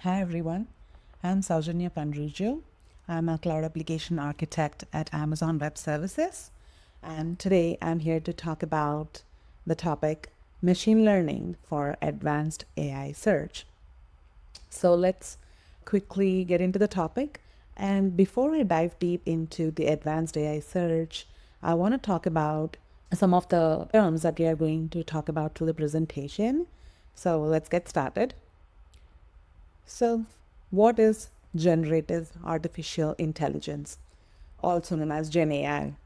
Hi everyone, I'm Sowjanya Pandruju. I'm a cloud application architect at Amazon Web Services, and today I'm here to talk about the topic machine learning for advanced AI search. So let's quickly get into the topic. And before I dive deep into the advanced AI search, I want to talk about some of the terms that we are going to talk about through the presentation. So let's get started. So, what is generative artificial intelligence, also known as Gen AI?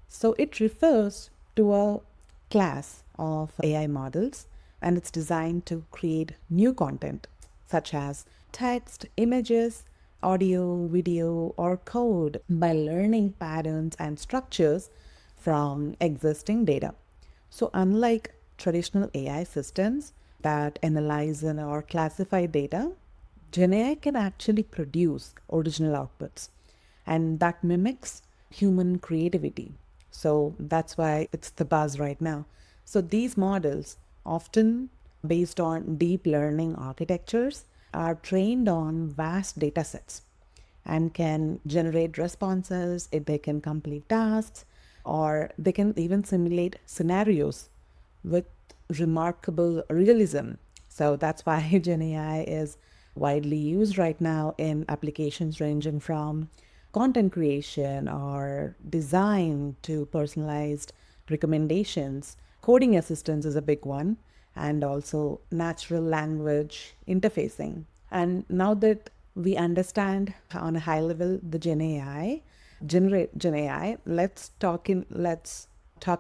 So, it refers to a class of AI models and it's designed to create new content such as text, images, audio, video, or code by learning patterns and structures from existing data. So, unlike traditional AI systems that analyze or classify data, Gen AI can actually produce original outputs, and that mimics human creativity. So that's why it's the buzz right now. So these models, often based on deep learning architectures, are trained on vast data sets and can generate responses if they can complete tasks or they can even simulate scenarios with remarkable realism. So that's why Gen AI is widely used right now in applications ranging from content creation or design to personalized recommendations. Coding assistance is a big one, and also natural language interfacing. And now that we understand on a high level the Gen AI, let's talk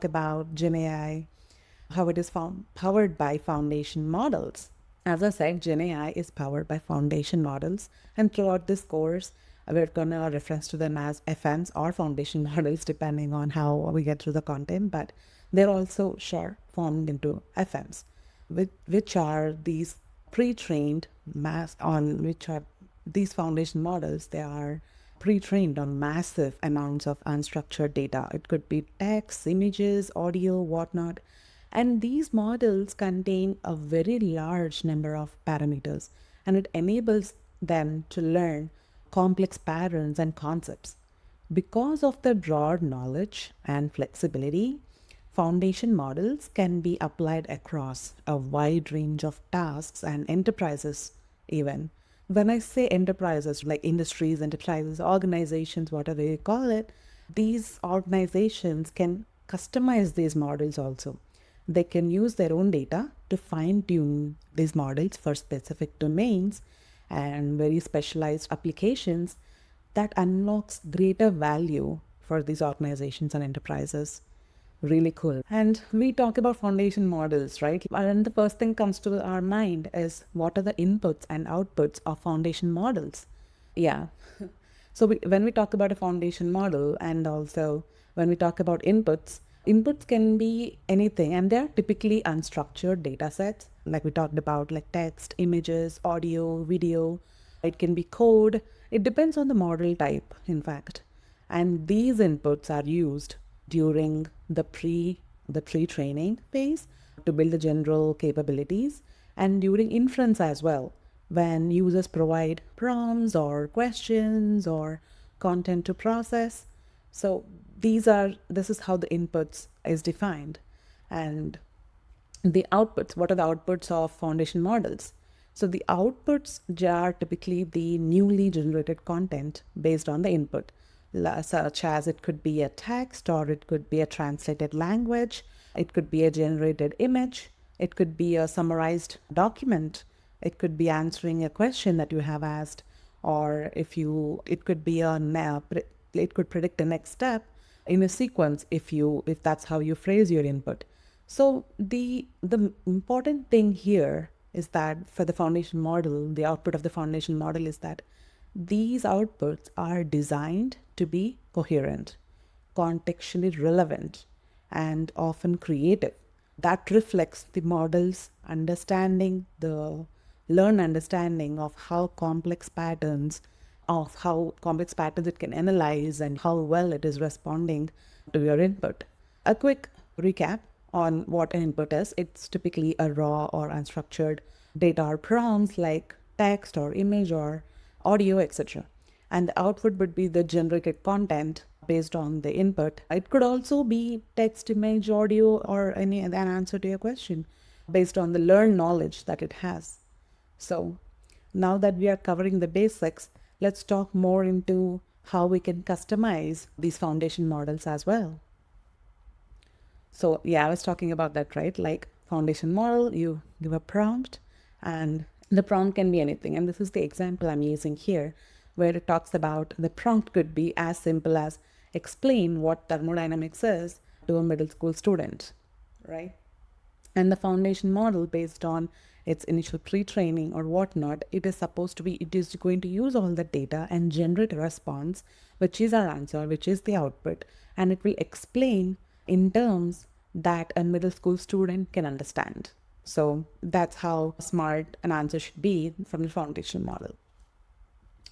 about Gen AI, how it is powered by foundation models. As I said, Gen AI is powered by foundation models, and throughout this course, we're gonna reference to them as FMs or foundation models, depending on how we get through the content. But they're also formed into FMs, which are these pre-trained mass on which are these foundation models. They are pre-trained on massive amounts of unstructured data. It could be text, images, audio, whatnot. And these models contain a very large number of parameters, and it enables them to learn complex patterns and concepts. Because of their broad knowledge and flexibility, foundation models can be applied across a wide range of tasks and enterprises, even. When I say enterprises, like industries, enterprises, organizations, whatever you call it, these organizations can customize these models also. They can use their own data to fine tune these models for specific domains and very specialized applications that unlocks greater value for these organizations and enterprises. Really cool. And we talk about foundation models, right? And the first thing comes to our mind is what are the inputs and outputs of foundation models? Yeah. So when we talk about a foundation model and also when we talk about inputs, inputs can be anything and they're typically unstructured data sets, like we talked about, like text, images, audio, video. It can be code. It depends on the model type, in fact. And these inputs are used during the pre-training phase to build the general capabilities and during inference as well when users provide prompts or questions or content to process. So this is how the inputs is defined. And the outputs, what are the outputs of foundation models? So the outputs are typically the newly generated content based on the input, such as it could be a text or it could be a translated language, it could be a generated image, it could be a summarized document, it could be answering a question that you have asked, or it could be it could predict the next step in a sequence if that's how you phrase your input. So the important thing here is that for the foundation model, the output of the foundation model is that these outputs are designed to be coherent, contextually relevant, and often creative. That reflects the model's understanding, the learned understanding of how complex patterns it can analyze and how well it is responding to your input. A quick recap on what an input is. It's typically a raw or unstructured data or prompts like text or image or audio, etc. And the output would be the generated content based on the input. It could also be text, image, audio, or any an answer to your question based on the learned knowledge that it has. So now that we are covering the basics, let's talk more into how we can customize these foundation models as well. So yeah, I was talking about that, right? Like foundation model, you give a prompt and the prompt can be anything. And this is the example I'm using here, where it talks about the prompt could be as simple as explain what thermodynamics is to a middle school student, right? And the foundation model, based on its initial pre-training or whatnot, it is going to use all the data and generate a response, which is our answer, which is the output, and it will explain in terms that a middle school student can understand. So that's how smart an answer should be from the foundation model.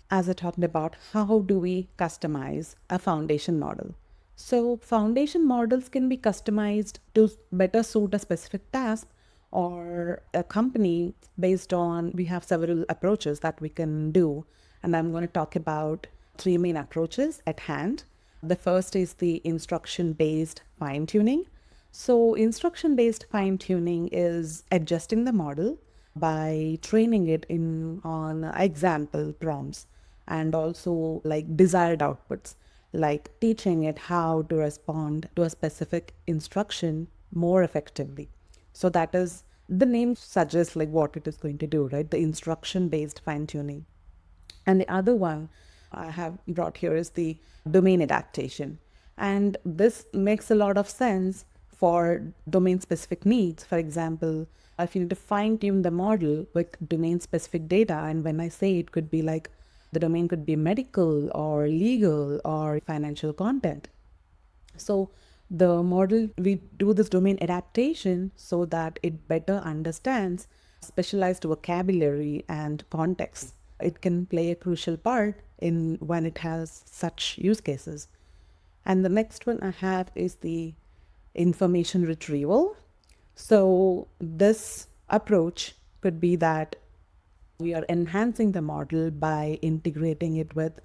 As I talked about, how do we customize a foundation model? So foundation models can be customized to better suit a specific task or a company based on, we have several approaches that we can do. And I'm going to talk about three main approaches at hand. The first is the instruction-based fine-tuning. So instruction-based fine-tuning is adjusting the model by training it on example prompts and also like desired outputs, like teaching it how to respond to a specific instruction more effectively. So that is, the name suggests like what it is going to do, right? The instruction based fine tuning. And the other one I have brought here is the domain adaptation. And this makes a lot of sense for domain specific needs. For example, if you need to fine tune the model with domain specific data, and when I say it could be like the domain could be medical or legal or financial content. So the model, we do this domain adaptation so that it better understands specialized vocabulary and context. It can play a crucial part in when it has such use cases. And the next one I have is the information retrieval. So this approach could be that we are enhancing the model by integrating it with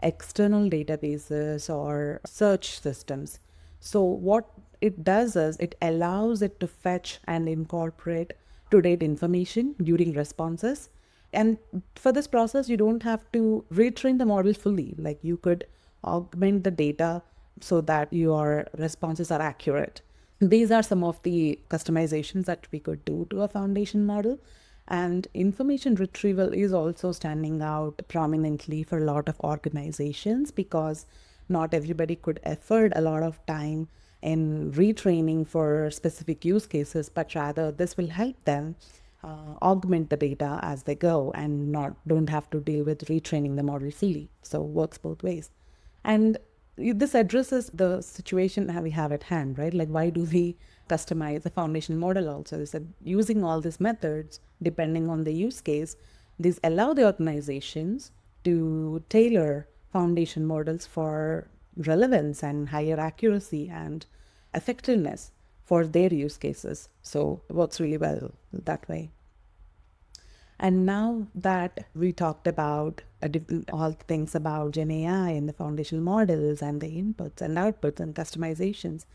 external databases or search systems. So what it does is it allows it to fetch and incorporate to-date information during responses. And for this process, you don't have to retrain the model fully. Like you could augment the data so that your responses are accurate. These are some of the customizations that we could do to a foundation model. And information retrieval is also standing out prominently for a lot of organizations because not everybody could afford a lot of time in retraining for specific use cases, but rather this will help them augment the data as they go and don't have to deal with retraining the model fully. So works both ways. And this addresses the situation that we have at hand, right? Like, why do we customize the foundation model also? Is that using all these methods, depending on the use case, these allow the organizations to tailor foundation models for relevance and higher accuracy and effectiveness for their use cases. So it works really well that way. And now that we talked about all things about Gen AI and the foundational models and the inputs and outputs and customizations,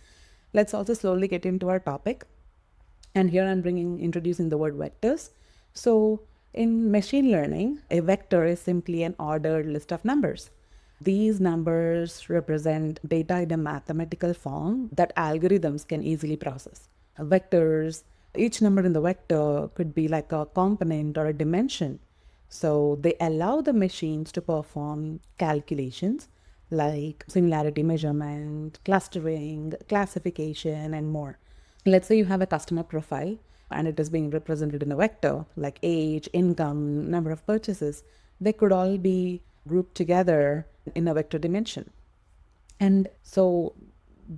let's also slowly get into our topic. And here I'm introducing the word vectors. So in machine learning, a vector is simply an ordered list of numbers. These numbers represent data in a mathematical form that algorithms can easily process. Vectors, each number in the vector could be like a component or a dimension. So they allow the machines to perform calculations like similarity measurement, clustering, classification, and more. Let's say you have a customer profile and it is being represented in a vector like age, income, number of purchases. They could all be grouped together in a vector dimension. And so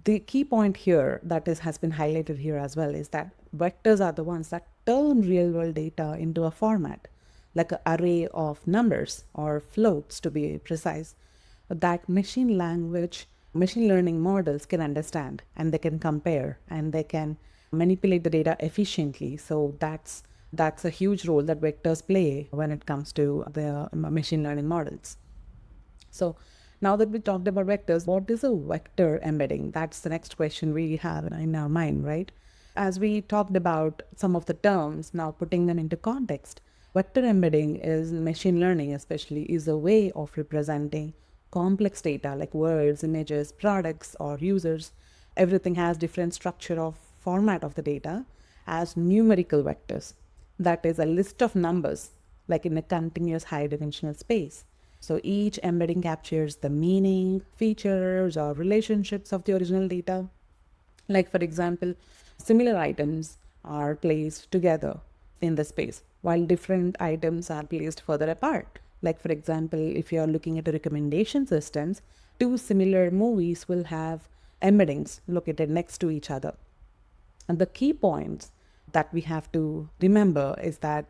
the key point here has been highlighted here as well is that vectors are the ones that turn real world data into a format, like an array of numbers or floats to be precise, that machine learning models can understand and they can compare and they can manipulate the data efficiently. So that's That's a huge role that vectors play when it comes to the machine learning models. So now that we talked about vectors, what is a vector embedding? That's the next question we have in our mind, right? As we talked about some of the terms, now putting them into context, vector embedding is machine learning, especially, is a way of representing complex data like words, images, products, or users. Everything has different structure of format of the data as numerical vectors. That is a list of numbers, like in a continuous high dimensional space. So each embedding captures the meaning, features, or relationships of the original data. Like, for example, similar items are placed together in the space, while different items are placed further apart. Like, for example, if you are looking at a recommendation systems, two similar movies will have embeddings located next to each other. And the key points that we have to remember is that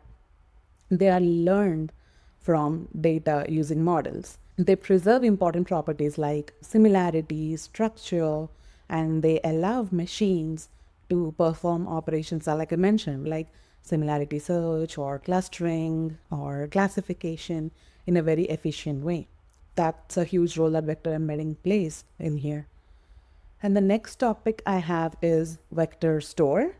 they are learned from data using models. They preserve important properties like similarity, structure, and they allow machines to perform operations like I mentioned, like similarity search or clustering or classification in a very efficient way. That's a huge role that vector embedding plays in here. And the next topic I have is vector store.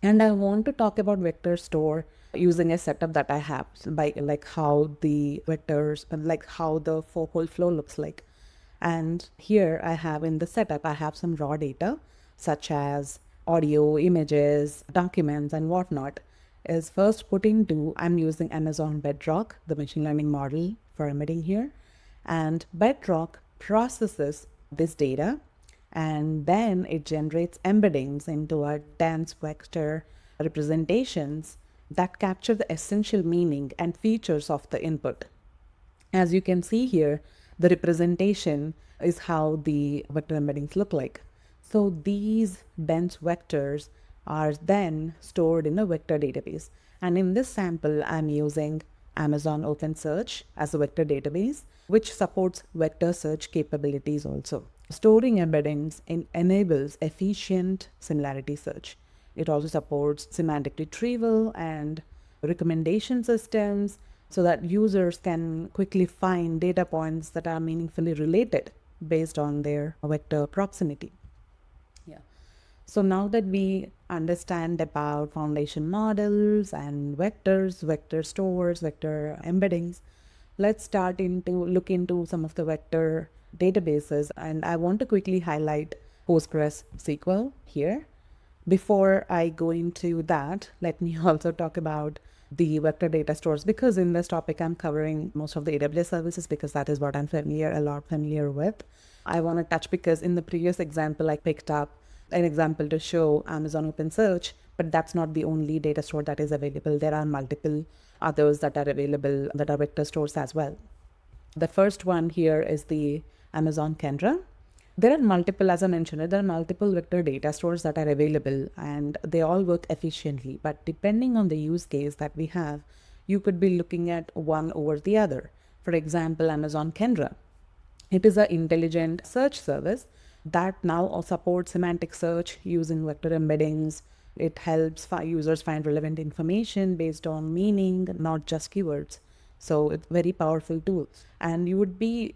And I want to talk about vector store using a setup that I have by like how the vectors, like how the whole flow looks like. And here I have in the setup, I have some raw data such as audio, images, documents, and whatnot is first put into, I'm using Amazon Bedrock, the machine learning model for embedding here. And Bedrock processes this data and then it generates embeddings into a dense vector representations that capture the essential meaning and features of the input. As you can see here, the representation is how the vector embeddings look like. So these dense vectors are then stored in a vector database. And in this sample, I'm using Amazon OpenSearch as a vector database, which supports vector search capabilities also. Storing embeddings enables efficient similarity search. It also supports semantic retrieval and recommendation systems so that users can quickly find data points that are meaningfully related based on their vector proximity. Yeah. So now that we understand about foundation models and vectors, vector stores, vector embeddings, let's start into look into some of the vector databases. And I want to quickly highlight PostgreSQL here. Before I go into that, let me also talk about the vector data stores, because in this topic I'm covering most of the AWS services because that is what I'm a lot familiar with. I want to touch because in the previous example I picked up an example to show Amazon OpenSearch, but that's not the only data store that is available. There are multiple others that are available that are vector stores as well. The first one here is the Amazon Kendra. There are multiple, as I mentioned, there are multiple vector data stores that are available and they all work efficiently. But depending on the use case that we have, you could be looking at one over the other. For example, Amazon Kendra. It is an intelligent search service that now supports semantic search using vector embeddings. It helps users find relevant information based on meaning, not just keywords. So it's very powerful tool. And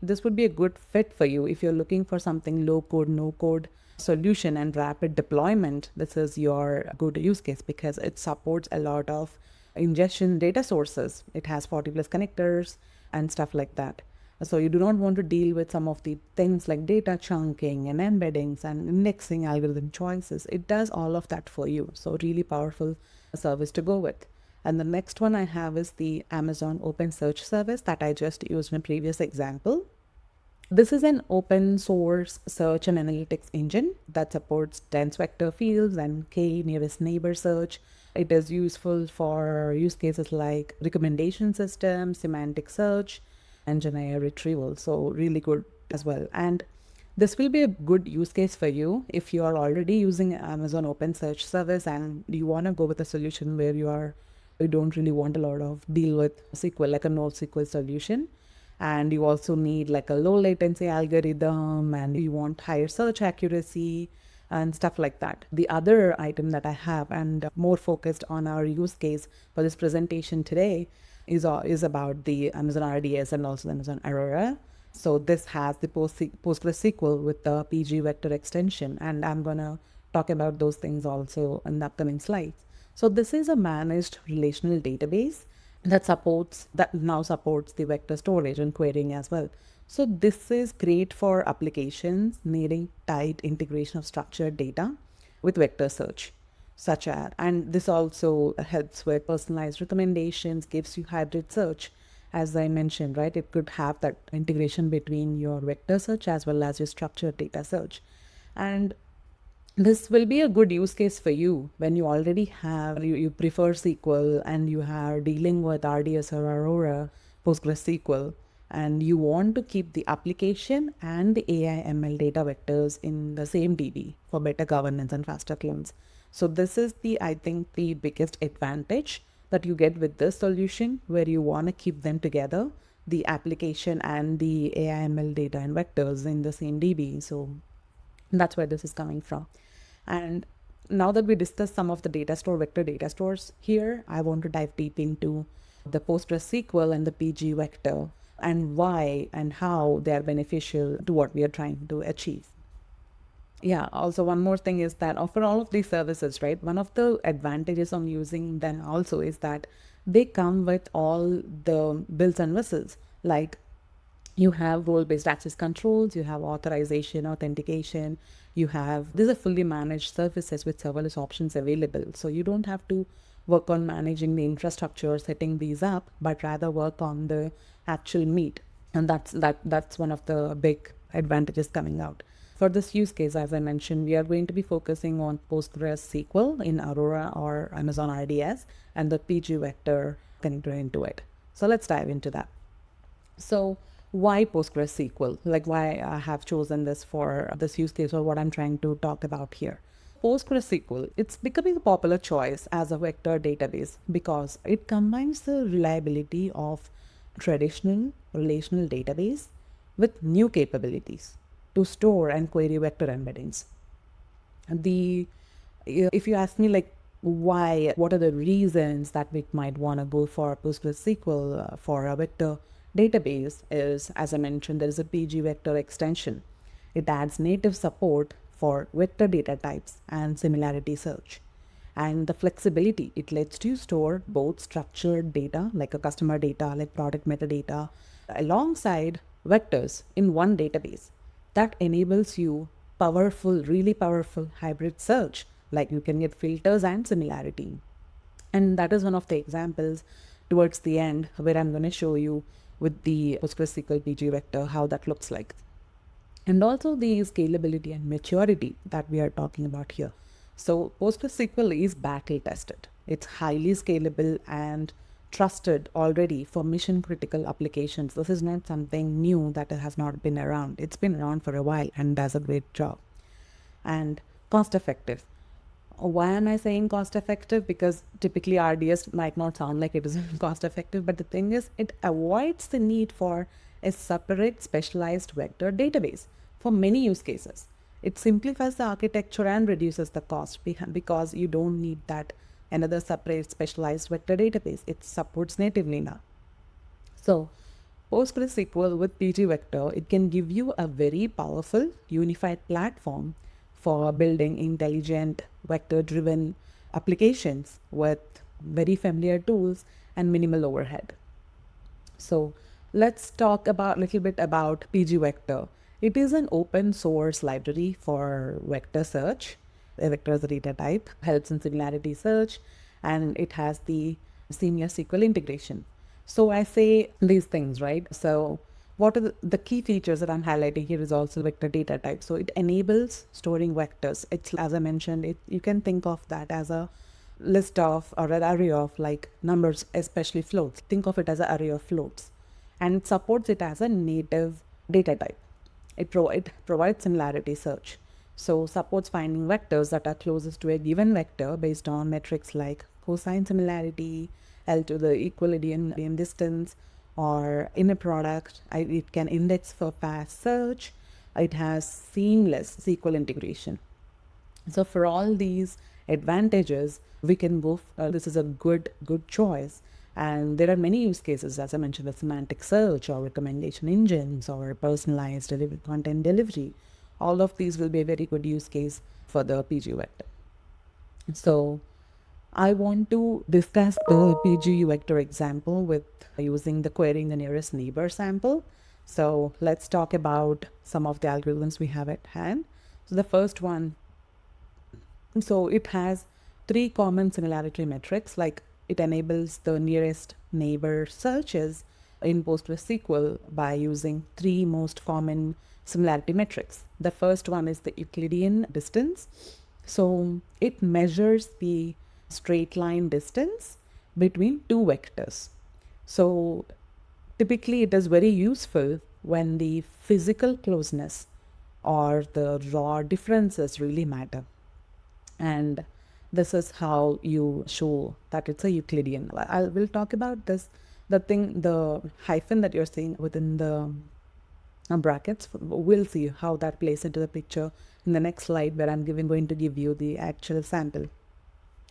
this would be a good fit for you if you're looking for something low code, no code solution and rapid deployment. This is your good use case because it supports a lot of ingestion data sources. It has 40 plus connectors and stuff like that. So you do not want to deal with some of the things like data chunking and embeddings and indexing algorithm choices. It does all of that for you. So really powerful service to go with. And the next one I have is the Amazon OpenSearch service that I just used in a previous example. This is an open source search and analytics engine that supports dense vector fields and k nearest neighbor search. It is useful for use cases like recommendation system, semantic search, and GenAI retrieval. So really good as well. And this will be a good use case for you if you are already using Amazon OpenSearch service and you want to go with a solution where you don't really want a lot of deal with SQL, like a NoSQL solution. And you also need like a low latency algorithm and you want higher search accuracy and stuff like that. The other item that I have, and more focused on our use case for this presentation today, is about the Amazon RDS and also the Amazon Aurora. So this has the PostgreSQL with the PG vector extension, and I'm gonna talk about those things also in the upcoming slides. So this is a managed relational database that now supports the vector storage and querying as well. So this is great for applications needing tight integration of structured data with vector search, and this also helps with personalized recommendations, gives you hybrid search. As I mentioned, right, it could have that integration between your vector search as well as your structured data search. And this will be a good use case for you when you already have, you prefer SQL and you are dealing with RDS or Aurora, PostgreSQL, and you want to keep the application and the AI ML data vectors in the same DB for better governance and faster clones. So this is I think, the biggest advantage that you get with this solution, where you want to keep them together, the application and the AI ML data and vectors in the same DB. So that's where this is coming from. And now that we discussed some of the vector data stores here, I want to dive deep into the PostgreSQL and the PG vector and why and how they are beneficial to what we are trying to achieve. Yeah, also one more thing is that for all of these services, right, one of the advantages on using them also is that they come with all the bells and whistles. Like, you have role-based access controls, you have authorization, authentication, these are fully managed services with serverless options available. So you don't have to work on managing the infrastructure, setting these up, but rather work on the actual meat. And that's one of the big advantages coming out. For this use case, as I mentioned, we are going to be focusing on PostgreSQL in Aurora or Amazon RDS and the PG vector connector into it. So let's dive into that. So why PostgreSQL? Like, why I have chosen this for this use case, or what I'm trying to talk about here. PostgreSQL, it's becoming a popular choice as a vector database because it combines the reliability of traditional relational database with new capabilities to store and query vector embeddings. If you ask me, like, what are the reasons that we might want to go for PostgreSQL for a vector database, is, as I mentioned, there is a PG vector extension. It adds native support for vector data types and similarity search. And the flexibility, it lets you store both structured data, like a customer data, like product metadata, alongside vectors in one database. That enables you really powerful hybrid search, like you can get filters and similarity. And that is one of the examples towards the end where I'm going to show you with the PostgreSQL PG vector how that looks like. And also the scalability and maturity that we are talking about here. So PostgreSQL is battle tested. It's highly scalable and trusted already for mission critical applications. This is not something new that has not been around. It's been around for a while and does a great job. And cost effective. Why am I saying cost effective? Because typically RDS might not sound like it is cost effective, but the thing is, it avoids the need for a separate specialized vector database for many use cases. It simplifies the architecture and reduces the cost because you don't need that another separate specialized vector database. It supports natively now. So PostgreSQL with PG vector, it can give you a very powerful unified platform for building intelligent vector-driven applications with very familiar tools and minimal overhead. So let's talk about a little bit about PG vector. It is an open source library for vector search. A vector is a data type, helps in similarity search, and it has the seamless SQL integration. So I say these things, right? So what are the key features that I'm highlighting here is also vector data type. So it enables storing vectors. It's, as I mentioned, you can think of that as a list of or an array of like numbers, especially floats. Think of it as an array of floats, and it supports it as a native data type. It provides similarity search. So supports finding vectors that are closest to a given vector based on metrics like cosine similarity, L to the equilibrium distance, or inner product. It can index for fast search. It has seamless SQL integration. So for all these advantages, we can go. This is a good choice, and there are many use cases, as I mentioned, the semantic search or recommendation engines or personalized content delivery. All of these will be a very good use case for the PG vector. So I want to discuss the PGU vector example with using the querying the nearest neighbor sample. So let's talk about some of the algorithms we have at hand. So the first one, so it has three common similarity metrics, like it enables the nearest neighbor searches in PostgreSQL by using three most common similarity metrics. The first one is the Euclidean distance. So it measures the straight line distance between two vectors. So typically it is very useful when the physical closeness or the raw differences really matter. And this is how you show that it's a Euclidean. We'll talk about this, the hyphen that you're seeing within the brackets. We'll see how that plays into the picture in the next slide, where I'm going to give you the actual sample.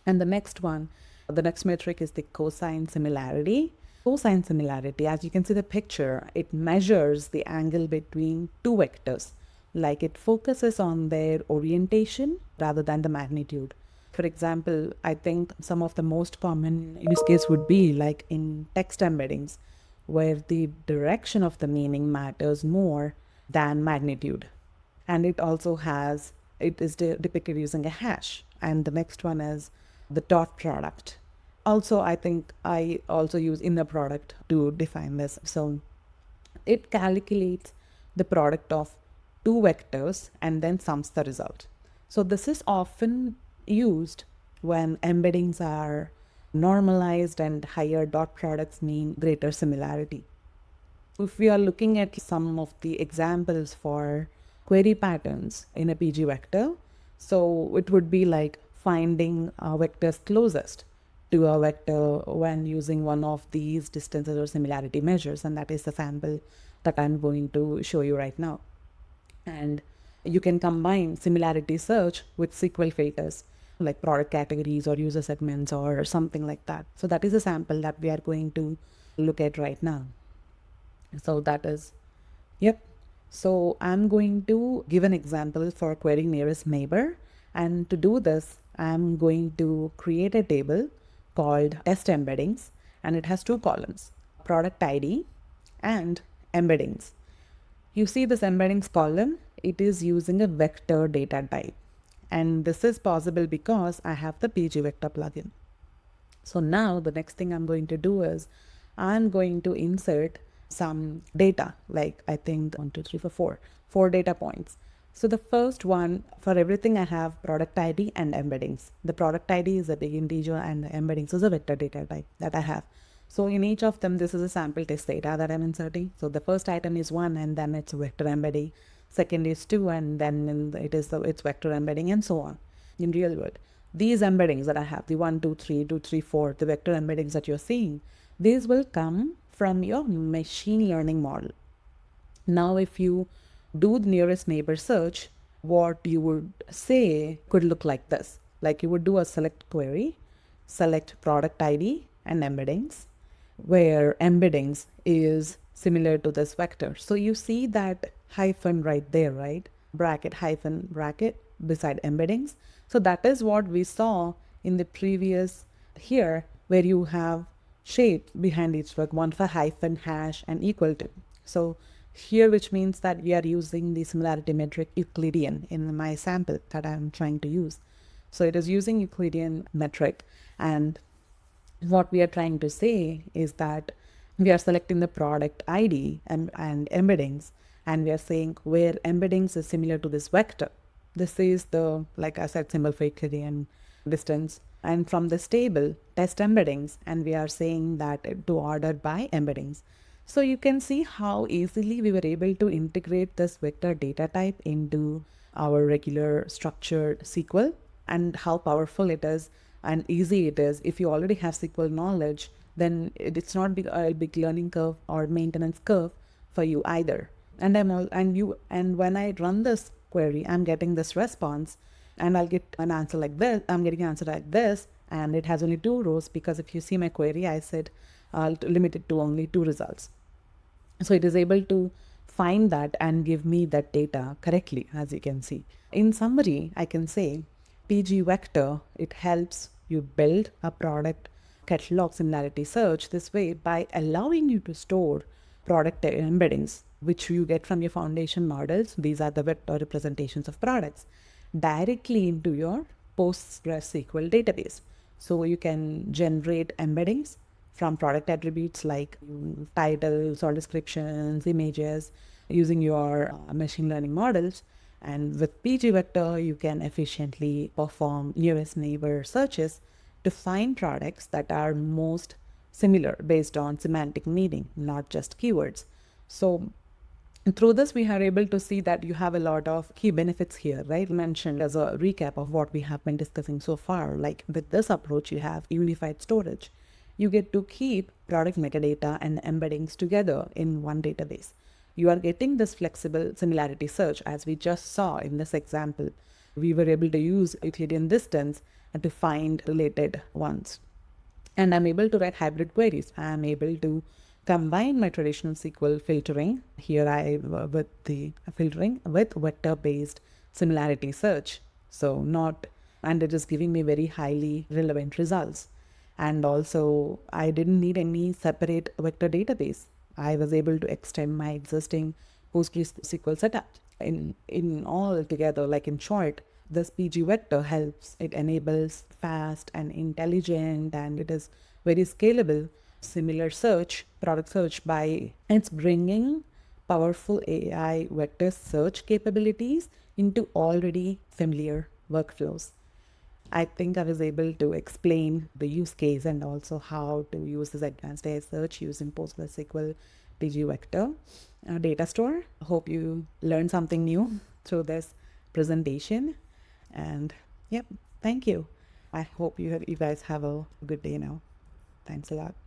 And the next one, the next metric is the cosine similarity. Cosine similarity, as you can see the picture, it measures the angle between two vectors. Like it focuses on their orientation rather than the magnitude. For example, I think some of the most common use case would be like in text embeddings, where the direction of the meaning matters more than magnitude. And it is depicted using a hash. And the next one is the dot product. Also, I think I also use inner product to define this. So it calculates the product of two vectors and then sums the result. So this is often used when embeddings are normalized and higher dot products mean greater similarity. If we are looking at some of the examples for query patterns in a PG vector, so it would be like finding vectors closest to a vector when using one of these distances or similarity measures, and that is the sample that I'm going to show you right now. And you can combine similarity search with SQL filters like product categories or user segments or something like that. So that is a sample that we are going to look at right now. So that is, yep. So I'm going to give an example for querying nearest neighbor. And to do this, I'm going to create a table called test embeddings, and it has two columns, product ID and embeddings. You see this embeddings column, it is using a vector data type. And this is possible because I have the PG vector plugin. So now the next thing I'm going to do is I'm going to insert some data, like I think 1, 2, 3, 4, 4 data points. So the first one, for everything I have product ID and embeddings. The product ID is a big integer and the embeddings is a vector data type that I have. So in each of them, this is a sample test data that I'm inserting. So the first item is 1 and then it's a vector embedding. Second is 2 and then it's vector embedding, and so on in real world. These embeddings that I have, the 1, 2, 3, 2, 3, 4, the vector embeddings that you're seeing, these will come from your machine learning model. Now, if you do the nearest neighbor search, what you would say could look like this. Like you would do a select query, select product ID and embeddings, where embeddings is similar to this vector. So you see that hyphen right there, right? Bracket, hyphen, bracket beside embeddings. So that is what we saw in the previous here, where you have shape behind each word, one for hyphen, hash, and equal to. So here, which means that we are using the similarity metric Euclidean in my sample that I'm trying to use. So it is using Euclidean metric, and what we are trying to say is that we are selecting the product ID and embeddings, and we are saying where embeddings is similar to this vector. This is the, like I said, symbol for Euclidean distance. And from this table, test embeddings, and we are saying that to order by embeddings. So you can see how easily we were able to integrate this vector data type into our regular structured SQL, and how powerful it is and easy it is. If you already have SQL knowledge, then it's not a big learning curve or maintenance curve for you either. And when I run this query, I'm getting this response, and I'll get an answer like this. I'm getting an answer like this, and it has only 2 rows, because if you see my query, I said I'll limit it to only 2 results. So it is able to find that and give me that data correctly, as you can see. In summary, I can say PG Vector, it helps you build a product catalog similarity search this way by allowing you to store product embeddings, which you get from your foundation models. These are the vector representations of products directly into your PostgreSQL database. So you can generate embeddings from product attributes like titles or descriptions, images, using your machine learning models. And with PG Vector, you can efficiently perform nearest neighbor searches to find products that are most similar based on semantic meaning, not just keywords. So through this, we are able to see that you have a lot of key benefits here, right? Mentioned as a recap of what we have been discussing so far. Like with this approach, you have unified storage. You get to keep product metadata and embeddings together in one database. You are getting this flexible similarity search, as we just saw in this example. We were able to use Euclidean distance to find related ones. And I'm able to write hybrid queries. I'm able to combine my traditional SQL filtering. Here I with the filtering with vector-based similarity search. So not, and it is giving me very highly relevant results. And also I didn't need any separate vector database. I was able to extend my existing PostgreSQL setup in all together. Like in short, this PG vector helps. It enables fast and intelligent, and it is very scalable similar search, product search, by it's bringing powerful AI vector search capabilities into already familiar workflows. I think I was able to explain the use case and also how to use this advanced AI search using PostgreSQL PG Vector data store. Hope you learned something new through this presentation. And yep, thank you. I hope you guys have a good day now. Thanks a lot.